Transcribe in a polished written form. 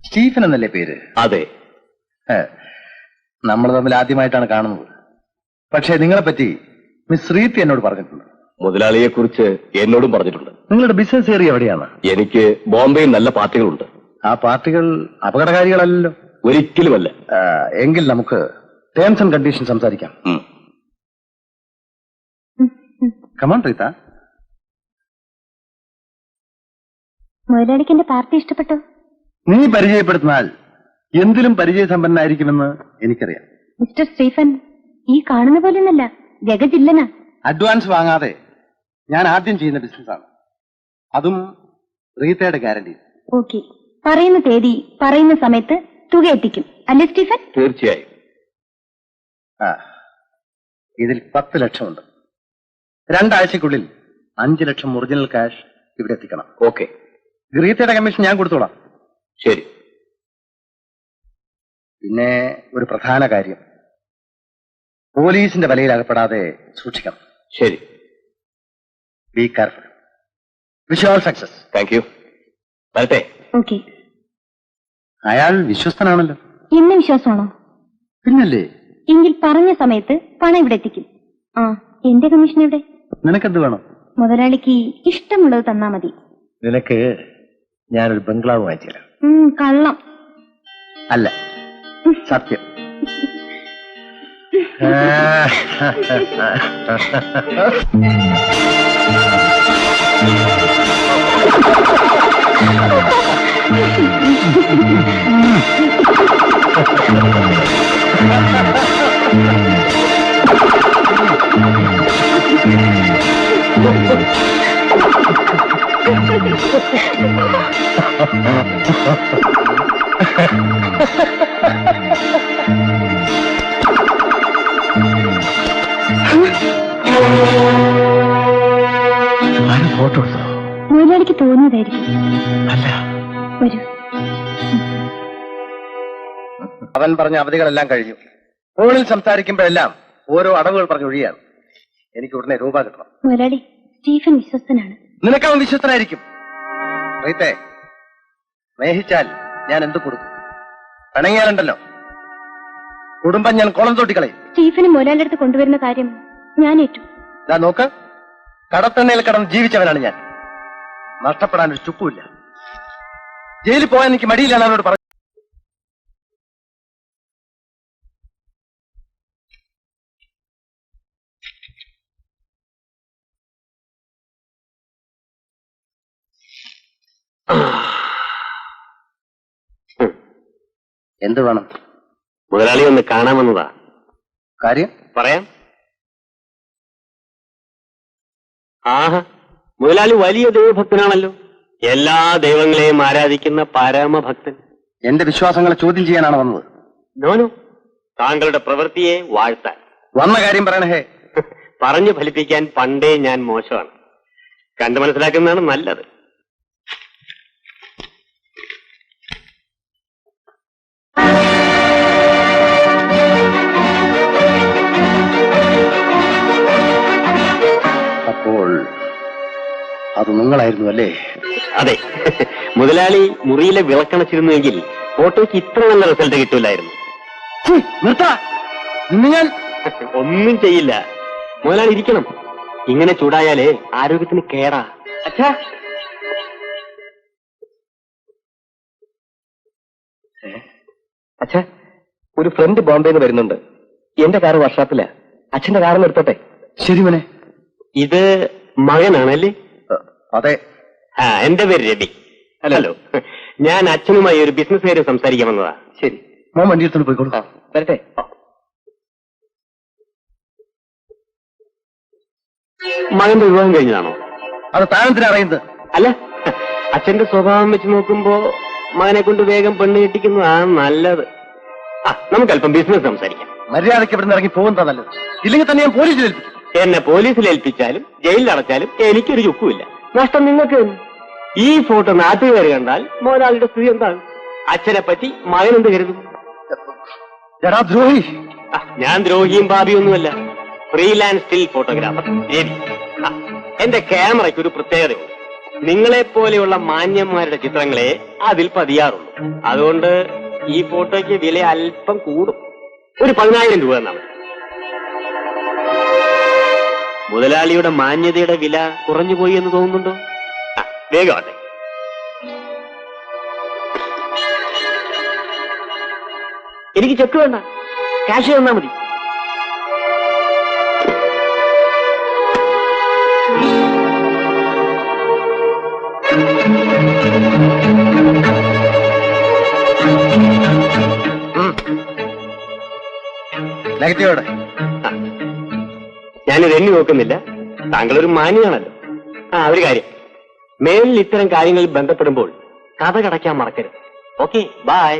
Stephen എന്നല്ലേ പേര്? അതെ. നമ്മൾ തമ്മിൽ ആദ്യമായിട്ടാണ് കാണുന്നത്. പക്ഷേ നിങ്ങളെ പറ്റി മിസ് റീത്തി എന്നോട് പറഞ്ഞിട്ടുണ്ട്. മുതലാളിയെ കുറിച്ച് എന്നോടും പറഞ്ഞിട്ടുണ്ട്. നിങ്ങളുടെ ബിസിനസ് ഏരിയ എവിടെയാണ്? എനിക്ക് ബോംബെയിൽ നല്ല പാർട്ടികളുണ്ട്. ആ പാർട്ടികൾ അപകടകാരികളല്ലല്ലോ? ഒരിക്കലുമല്ല. എങ്കിൽ നമുക്ക് ടേംസ് ആൻഡ് കണ്ടീഷൻ സംസാരിക്കാം. കമോൺ റീത്ത. മുതലാളിക്ക് എന്റെ പാർട്ടി ഇഷ്ടപ്പെട്ടു? നീ പരിചയപ്പെടുത്തുന്നാൽ എന്തിലും പരിചയസമ്പന്നായിരിക്കുമെന്ന് എനിക്കറിയാം. മിസ്റ്റർ സ്റ്റീഫൻ ഈ കാണുന്ന പോലെയൊന്നല്ല, ജഗജില്ലനാ. അഡ്വാൻസ് വാങ്ങാതെ ഞാൻ ആദ്യം ചെയ്യുന്ന ബിസിനസ്സാണ്, അതും റീത്തയുടെ ഗ്യാരണ്ടി. ഓക്കെ, പറയുന്ന തീയതി പറയുന്ന സമയത്ത് തുക എത്തിക്കും അല്ലേ സ്റ്റീഫൻ? തീർച്ചയായും. ഇതിൽ 10 ലക്ഷമുണ്ട്. 2 ആഴ്ചക്കുള്ളിൽ 5 ലക്ഷം ഒറിജിനൽ ക്യാഷ് ഇവിടെ എത്തിക്കണം. ഓക്കെ. റീത്തയുടെ കമ്മീഷൻ ഞാൻ കൊടുത്തോളാം. ശരി. പിന്നെ ഒരു പ്രധാന കാര്യം, പോലീസിന്റെ വലയിൽ അകപ്പെടാതെ സൂക്ഷിക്കണം. ശരി. Be careful. Wish all success. Thank you. വരട്ടെ. ഓക്കെ. അയാൾ വിശ്വസ്തനാണല്ലോ. എന്നെ വിശ്വാസമാണോ? പിന്നല്ലേ. എങ്കിൽ പറഞ്ഞ സമയത്ത് പണം ഇവിടെ എത്തിക്കും. എന്റെ കമ്മീഷൻ എവിടെ? നിനക്കെന്ത് വേണം? മുതലാളിക്ക് ഇഷ്ടമുള്ളത് തന്നാ മതി. നിനക്ക് ഞാനൊരു ബംഗ്ലാവ് വാങ്ങിച്ചു തരാം. കള്ളം. അല്ല, സത്യം. ഫോട്ടോ എടുത്തോ? മുതലാളിക്ക് തോന്നിയതായിരിക്കും. അല്ല, വരൂ. അവൻ പറഞ്ഞ അവധികളെല്ലാം കഴിഞ്ഞു. ഫോണിൽ സംസാരിക്കുമ്പോഴെല്ലാം ഓരോ അടവുകൾ പറഞ്ഞു ഒഴിയാണ്. എനിക്ക് ഉടനെ രൂപ കിട്ടണം. മുതലാളി, സ്റ്റീഫൻ വിശ്വസ്തനാണ്. നിനക്കവൻ വിശ്വസ്തനായിരിക്കും. റീത്തേ, സ്നേഹിച്ചാൽ ഞാൻ എന്ത് കൊടുക്കും? പിണങ്ങിയാലുണ്ടല്ലോ കുടുംബം ഞാൻ കോളം തോട്ടിക്കളയും. സ്റ്റീഫന് മുതലാളിയുടെ അടുത്ത് കൊണ്ടുവരുന്ന കാര്യം ഞാൻ ഏറ്റു. ഇതാ നോക്ക്, കടത്തണ്ണയിൽ കടന്ന് ജീവിച്ചവനാണ് ഞാൻ. നഷ്ടപ്പെടാൻ ഒരു ചുക്കുമില്ല. ജയിലിൽ പോകാൻ എനിക്ക് മടിയിലാണ് അവനോട് പറഞ്ഞു. എന്ത് വേണം? മുതലാളി ഒന്ന് കാണാമെന്നതാ. കാര്യം പറയാം. ആഹാ, മുതലാളി വലിയ ദൈവഭക്തനാണല്ലോ. എല്ലാ ദൈവങ്ങളെയും ആരാധിക്കുന്ന പരമഭക്തൻ. എന്റെ വിശ്വാസങ്ങളെ ചോദ്യം ചെയ്യാനാണ് വന്നത്? നോനോ, താങ്കളുടെ പ്രവൃത്തിയെ വാഴ്ത്താൻ വന്ന കാര്യം പറയണേ. ഹേ, പറഞ്ഞു ഫലിപ്പിക്കാൻ പണ്ടേ ഞാൻ മോശമാണ്. കണ്ടു മനസ്സിലാക്കുന്നതാണ് നല്ലത്. അത് നിങ്ങളായിരുന്നു അല്ലേ? അതെ. മുതലാളി മുറിയിലെ വിളക്കണച്ചിരുന്നുവെങ്കിൽ ഫോട്ടോയ്ക്ക് ഇത്ര നല്ല റിസൾട്ട് കിട്ടൂലായിരുന്നു. നിർത്താ, ഇന്ന് ഞാൻ ഒന്നും ചെയ്യില്ല. മുതലാളി ഇരിക്കണം. ഇങ്ങനെ ചൂടായാലേ ആരോഗ്യത്തിന് കേടാ. അച്ഛാ, അച്ഛാ, ഒരു ഫ്രണ്ട് ബോംബെന്ന് വരുന്നുണ്ട്. എന്റെ കാറ് വർഷാപ്പില്ല. അച്ഛന്റെ കാറിൽ എടുത്തോട്ടെ? ശരി മോനെ. ഇത് മകനാണല്ലേ? അതെ. എന്റെ പേര് രവി. ഹലോ. ഞാൻ അച്ഛനുമായി ഒരു ബിസിനസ് കാര്യം സംസാരിക്കാൻ വന്നതാ. ശരി, മോൻ വണ്ടി എടുത്തോണ്ട് പോയിക്കോളൂ. വരട്ടെ. മകന്റെ വിവാഹം കഴിഞ്ഞതാണോ? അത് താനെന്തിനാ അറിയുന്നത്? അല്ല, അച്ഛന്റെ സ്വഭാവം വെച്ച് നോക്കുമ്പോ മകനെ കൊണ്ട് വേഗം പെണ്ണ് കെട്ടിക്കുന്നതാണ് നല്ലത്. നമുക്ക് അല്പം ബിസിനസ് സംസാരിക്കാം. മര്യാദയ്ക്ക് ഇവിടെ നിന്ന് ഇറങ്ങി പോകുന്നതാ നല്ലത്. ഇല്ലെങ്കിൽ തന്നെ ഞാൻ പോലീസിൽ ഏൽപ്പിക്കും. എന്നെ പോലീസിൽ ഏൽപ്പിച്ചാലും ജയിലിൽ അടച്ചാലും എനിക്കൊരു ചുക്കുമില്ല. നഷ്ടം നിങ്ങൾക്ക് തന്നെ. ഈ ഫോട്ടോ നാട്ടുകാർ കണ്ടാൽ മോനാളിയുടെ സ്ഥിതി എന്താണ്? അച്ഛനെ പറ്റി മകൻ എന്ത് കരുതും? എടാ ദ്രോഹി! ഞാൻ ദ്രോഹിയും പാപിയൊന്നുമല്ല. Freelance still photographer Ravi. എന്റെ ക്യാമറയ്ക്ക് ഒരു പ്രത്യേകതയുണ്ട്. നിങ്ങളെ പോലെയുള്ള മാന്യന്മാരുടെ ചിത്രങ്ങളെ അതിൽ പതിയാറുള്ളൂ. അതുകൊണ്ട് ഈ ഫോട്ടോയ്ക്ക് വില അല്പം കൂടും. ഒരു 10,000 രൂപ എന്നാണ്. മുതലാളിയുടെ മാന്യതയുടെ വില കുറഞ്ഞുപോയി എന്ന് തോന്നുന്നുണ്ടോ? വേഗമാട്ടെ. എനിക്ക് ചെക്ക് വേണ്ട, ക്യാഷ് തന്നാ മതി. നെഗറ്റീവോടെ ഞാനിത് എണ്ണി നോക്കുന്നില്ല. താങ്കളൊരു മാന്യനാണല്ലോ. ഒരു കാര്യം, മേലിൽ ഇത്തരം കാര്യങ്ങളിൽ ബന്ധപ്പെടുമ്പോൾ കഥ കടയ്ക്കാൻ മറക്കരുത്. Okay, by.